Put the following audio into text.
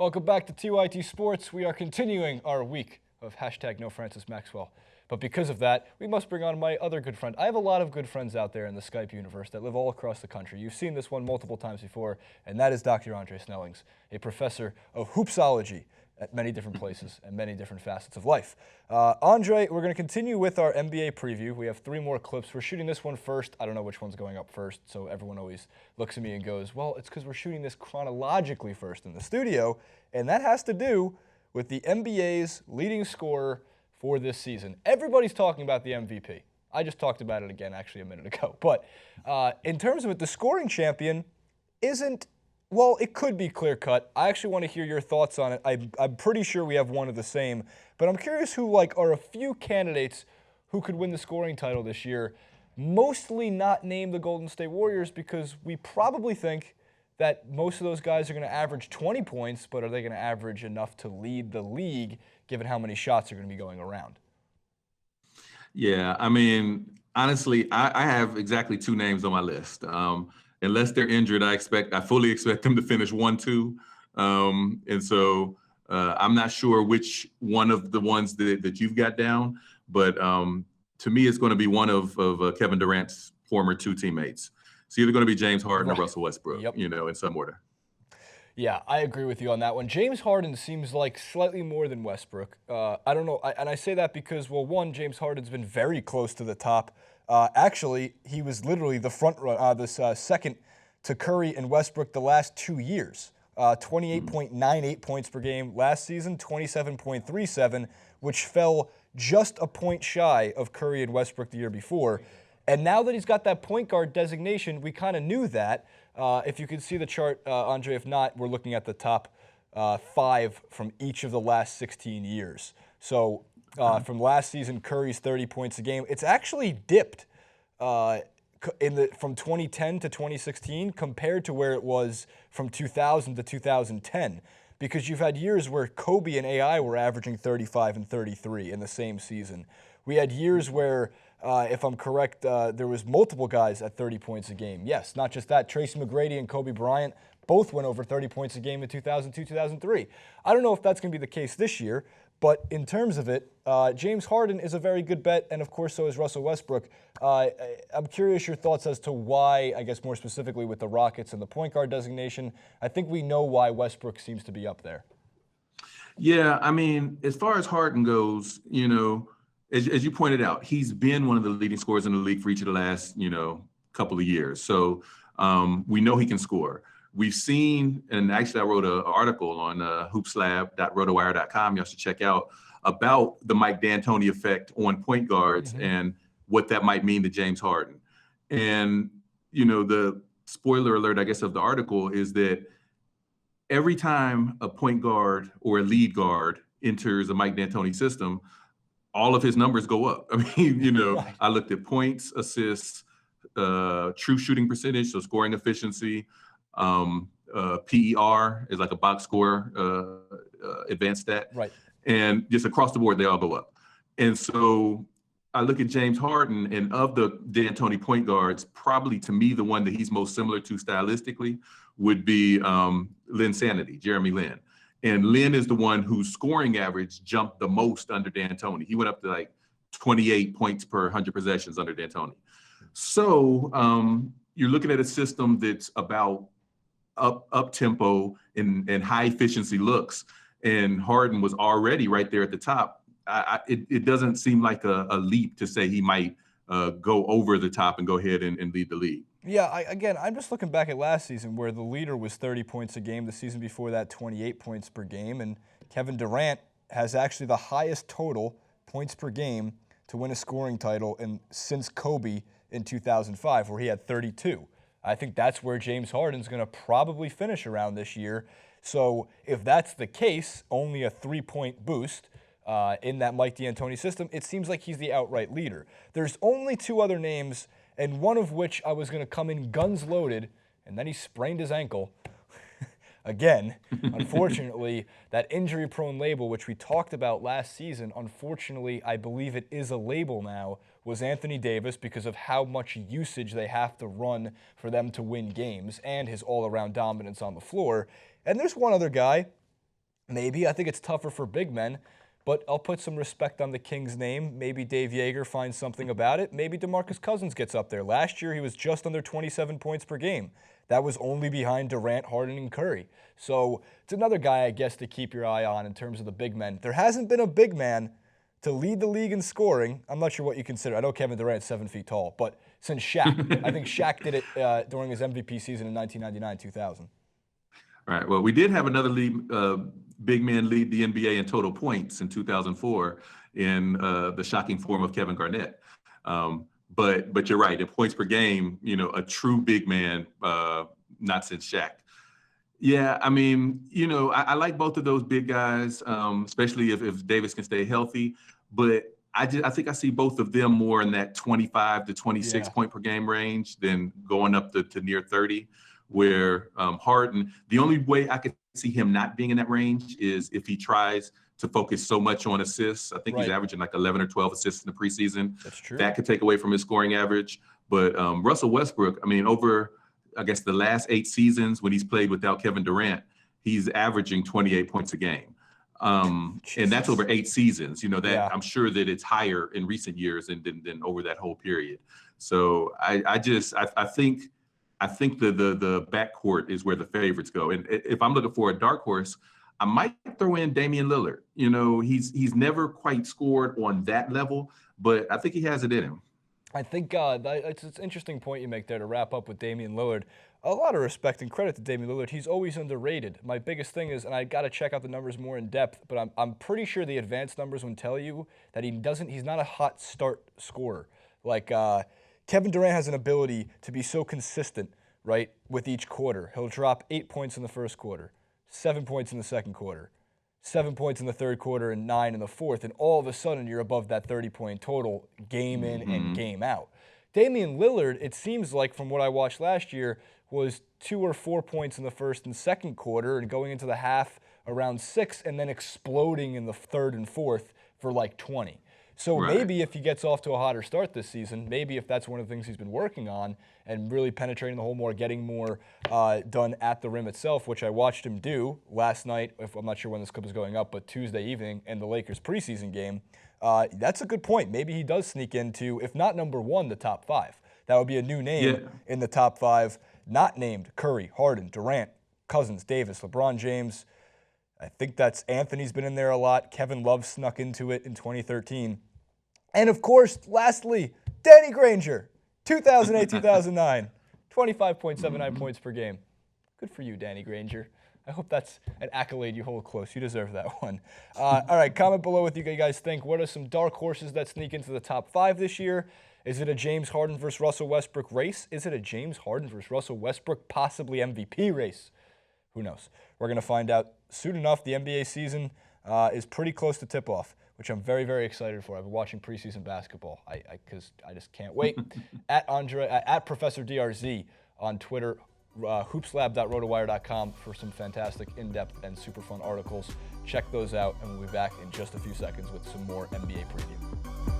Welcome back to TYT Sports. We are continuing our week of hashtag No Francis Maxwell. But because of that, we must bring on my other good friend. I have a lot of good friends out there in the Skype universe that live all across the country. You've seen this one multiple times before, and that is Dr. Andre Snellings, a professor of hoopsology at many different places and many different facets of life. Andre, we're going to continue with our NBA preview. We have 3 more clips. We're shooting this one first. I don't know which one's going up first, so everyone always looks at me and goes, well, it's because we're shooting this chronologically first in the studio, and that has to do with the NBA's leading scorer for this season. Everybody's talking about the MVP. I just talked about it again actually a minute ago. But in terms of it, the scoring champion isn't, well, it could be clear-cut. I actually want to hear your thoughts on it. I'm pretty sure we have one of the same. But I'm curious who are a few candidates who could win the scoring title this year, mostly not named the Golden State Warriors, because we probably think that most of those guys are going to average 20 points, but are they going to average enough to lead the league, given how many shots are going to be going around? Yeah, I mean, honestly, I have exactly 2 names on my list. Unless they're injured, I fully expect them to finish 1-2. And so I'm not sure which one of the ones that you've got down, but to me, it's going to be one of Kevin Durant's former 2 teammates. It's either going to be James Harden or Russell Westbrook, in some order. Yeah, I agree with you on that one. James Harden seems like slightly more than Westbrook. I don't know, and I say that because, well, one, James Harden's been very close to the top. Actually, he was literally the front run, second to Curry and Westbrook the last 2 years. 28.98 points per game last season, 27.37, which fell just a point shy of Curry and Westbrook the year before. And now that he's got that point guard designation, we kind of knew that. If you could see the chart, Andre, if not, we're looking at the top 5 from each of the last 16 years. So from last season, Curry's 30 points a game. It's actually dipped from 2010 to 2016 compared to where it was from 2000 to 2010. Because you've had years where Kobe and AI were averaging 35 and 33 in the same season. We had years where, if I'm correct, there was multiple guys at 30 points a game. Yes, not just that. Tracy McGrady and Kobe Bryant both went over 30 points a game in 2002, 2003. I don't know if that's going to be the case this year, but in terms of it, James Harden is a very good bet, and of course so is Russell Westbrook. I'm curious your thoughts as to why, I guess more specifically with the Rockets and the point guard designation. I think we know why Westbrook seems to be up there. Yeah, I mean, as far as Harden goes, as you pointed out, he's been one of the leading scorers in the league for each of the last, couple of years. So we know he can score. We've seen, and actually I wrote an article on hoopslab.rotowire.com you have to check out about the Mike D'Antoni effect on point guards and what that might mean to James Harden. And, the spoiler alert, I guess, of the article is that every time a point guard or a lead guard enters a Mike D'Antoni system, all of his numbers go up. I mean, right. I looked at points, assists, true shooting percentage, so scoring efficiency, PER is like a box score advanced stat. Right. And just across the board, they all go up. And so I look at James Harden, and of the D'Antoni point guards, probably to me, the one that he's most similar to stylistically would be Lin Sanity, Jeremy Lin. And Lin is the one whose scoring average jumped the most under D'Antoni. He went up to like 28 points per 100 possessions under D'Antoni. So you're looking at a system that's about up tempo and high efficiency looks, and Harden was already right there at the top. It doesn't seem like a leap to say he might go over the top and go ahead and lead the league. Yeah, I'm just looking back at last season where the leader was 30 points a game. The season before that, 28 points per game. And Kevin Durant has actually the highest total points per game to win a scoring title since Kobe in 2005, where he had 32. I think that's where James Harden's going to probably finish around this year. So if that's the case, only a 3-point boost in that Mike D'Antoni system, it seems like he's the outright leader. There's only 2 other names, and one of which I was going to come in guns loaded, and then he sprained his ankle. Again, unfortunately, that injury-prone label, which we talked about last season, unfortunately, I believe it is a label now, was Anthony Davis because of how much usage they have to run for them to win games and his all-around dominance on the floor. And there's one other guy Maybe. I think it's tougher for big men, but I'll put some respect on the Kings' name. Maybe Dave Yeager finds something about it. Maybe DeMarcus Cousins gets up there. Last year, he was just under 27 points per game. That was only behind Durant, Harden, and Curry. So it's another guy, I guess, to keep your eye on in terms of the big men. There hasn't been a big man to lead the league in scoring. I'm not sure what you consider. I know Kevin Durant's 7 feet tall, but since Shaq. I think Shaq did it during his MVP season in 1999-2000. All right. Well, we did have another big man lead the NBA in total points in 2004 in the shocking form of Kevin Garnett. But you're right. In points per game, a true big man, not since Shaq. Yeah, I mean, I like both of those big guys, especially if Davis can stay healthy. But I think I see both of them more in that 25 to 26 point per game range than going up to near 30. Where Harden, the only way I could see him not being in that range is if he tries to focus so much on assists. I think he's averaging like 11 or 12 assists in the preseason. That's true. That could take away from his scoring average. But Russell Westbrook, I mean, over, I guess, the last 8 seasons when he's played without Kevin Durant, he's averaging 28 points a game. And that's over 8 seasons. I'm sure that it's higher in recent years than over that whole period. So I think the backcourt is where the favorites go. And if I'm looking for a dark horse, I might throw in Damian Lillard. He's never quite scored on that level, but I think he has it in him. I think it's an interesting point you make there to wrap up with Damian Lillard. A lot of respect and credit to Damian Lillard. He's always underrated. My biggest thing is, and I got to check out the numbers more in depth, but I'm pretty sure the advanced numbers would tell you that he's not a hot start scorer. Like Kevin Durant has an ability to be so consistent, right, with each quarter. He'll drop 8 points in the first quarter, 7 points in the second quarter, 7 points in the third quarter, and 9 in the fourth, and all of a sudden you're above that 30-point total game in and game out. Damian Lillard, it seems like from what I watched last year, was 2 or 4 points in the first and second quarter and going into the half around 6 and then exploding in the third and fourth for like 20. So maybe if he gets off to a hotter start this season, maybe if that's one of the things he's been working on and really penetrating the hole more, getting more done at the rim itself, which I watched him do last night, I'm not sure when this clip is going up, but Tuesday evening in the Lakers preseason game, that's a good point. Maybe he does sneak into, if not number 1, the top 5. That would be a new name in the top 5, not named Curry, Harden, Durant, Cousins, Davis, LeBron James. I think that's Anthony's been in there a lot. Kevin Love snuck into it in 2013. And, of course, lastly, Danny Granger, 2008-2009, 25.79 points per game. Good for you, Danny Granger. I hope that's an accolade you hold close. You deserve that one. All right, comment below what you guys think. What are some dark horses that sneak into the top 5 this year? Is it a James Harden versus Russell Westbrook race? Is it a James Harden versus Russell Westbrook possibly MVP race? Who knows? We're going to find out soon enough. The NBA season is pretty close to tip-off, which I'm very, very excited for. I've been watching preseason basketball because I just can't wait. at Professor DRZ on Twitter, hoopslab.rotowire.com for some fantastic, in-depth, and super fun articles. Check those out, and we'll be back in just a few seconds with some more NBA preview.